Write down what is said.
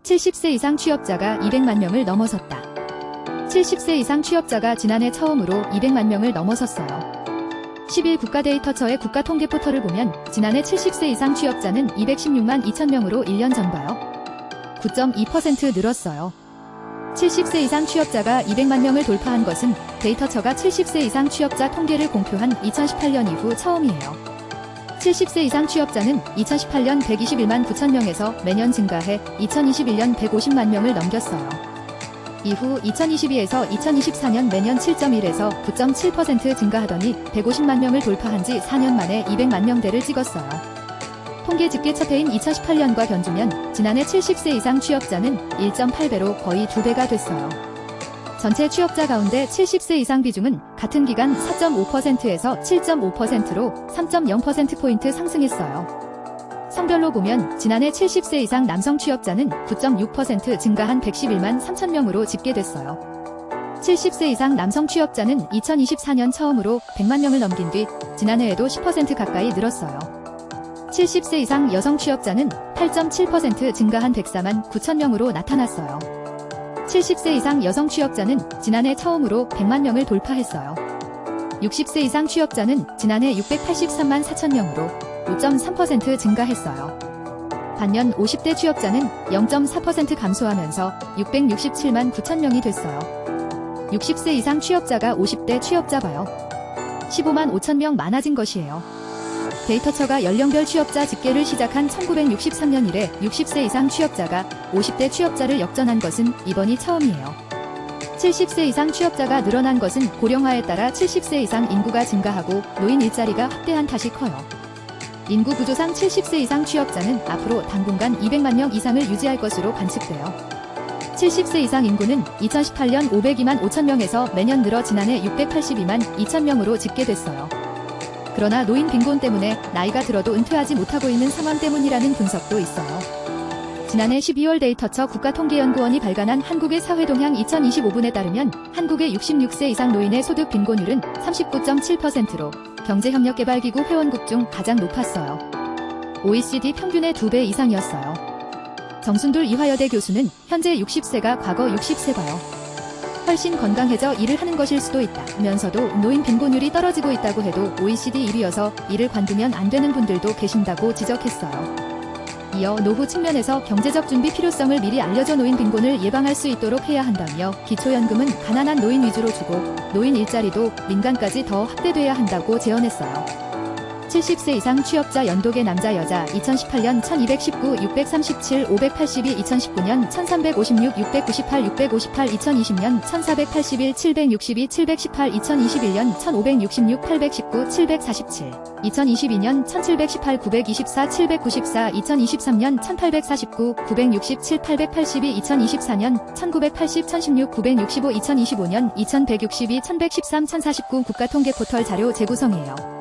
70세 이상 취업자가 200만 명을 넘어섰다. 70세 이상 취업자가 지난해 처음으로 200만 명을 넘어섰어요. 10일 국가데이터처의 국가통계포털을 보면 지난해 70세 이상 취업자는 216만 2천 명으로 1년 전봐요 9.2% 늘었어요. 70세 이상 취업자가 200만 명을 돌파한 것은 데이터처가 70세 이상 취업자 통계를 공표한 2018년 이후 처음이에요. 70세 이상 취업자는 2018년 121만 9천 명에서 매년 증가해 2021년 150만 명을 넘겼어요. 이후 2022에서 2024년 매년 7.1에서 9.7% 증가하더니 150만 명을 돌파한 지 4년 만에 200만 명대를 찍었어요. 통계 집계 첫 해인 2018년과 견주면 지난해 70세 이상 취업자는 1.8배로 거의 2배가 됐어요. 전체 취업자 가운데 70세 이상 비중은 같은 기간 4.5%에서 7.5%로 3.0%포인트 상승했어요. 성별로 보면 지난해 70세 이상 남성 취업자는 9.6% 증가한 111만 3천 명으로 집계됐어요. 70세 이상 남성 취업자는 2024년 처음으로 100만 명을 넘긴 뒤 지난해에도 10% 가까이 늘었어요. 70세 이상 여성 취업자는 8.7% 증가한 104만 9천 명으로 나타났어요. 70세 이상 여성 취업자는 지난해 처음으로 100만 명을 돌파했어요. 60세 이상 취업자는 지난해 683만 4천 명으로 5.3% 증가했어요. 반면 50대 취업자는 0.4% 감소하면서 667만 9천 명이 됐어요. 60세 이상 취업자가 50대 취업자 봐요 15만 5천 명 많아진 것이에요. 데이터처가 연령별 취업자 집계를 시작한 1963년 이래 60세 이상 취업자가 50대 취업자를 역전한 것은 이번이 처음이에요. 70세 이상 취업자가 늘어난 것은 고령화에 따라 70세 이상 인구가 증가하고 노인 일자리가 확대한 탓이 커요. 인구 구조상 70세 이상 취업자는 앞으로 당분간 200만 명 이상을 유지할 것으로 관측돼요. 70세 이상 인구는 2018년 502만 5천 명에서 매년 늘어 지난해 682만 2천 명으로 집계됐어요. 그러나 노인 빈곤 때문에 나이가 들어도 은퇴하지 못하고 있는 상황 때문이라는 분석도 있어요. 지난해 12월 데이터처 국가통계연구원이 발간한 한국의 사회동향 2025분에 따르면 한국의 66세 이상 노인의 소득 빈곤율은 39.7%로 경제협력개발기구 회원국 중 가장 높았어요. OECD 평균의 2배 이상이었어요. 정순돌 이화여대 교수는 현재 60세가 과거 60세가요. 훨씬 건강해져 일을 하는 것일 수도 있다면서도 노인 빈곤율이 떨어지고 있다고 해도 OECD 1위여서 이를 관두면 안 되는 분들도 계신다고 지적했어요. 이어 노후 측면에서 경제적 준비 필요성을 미리 알려줘 노인 빈곤을 예방할 수 있도록 해야 한다며 기초연금은 가난한 노인 위주로 주고 노인 일자리도 민간까지 더 확대돼야 한다고 제언했어요. 70세 이상 취업자 연독의 남자 여자 2018년 1219, 637, 582, 2019년 1356, 698, 658, 2020년 1481, 762, 718, 2021년 1566, 819, 747, 2022년 1718, 924, 794, 2023년 1849, 967, 882, 2024년 1980, 1016, 965, 2025년 2162, 1113, 1049 국가통계포털 자료 재구성이에요.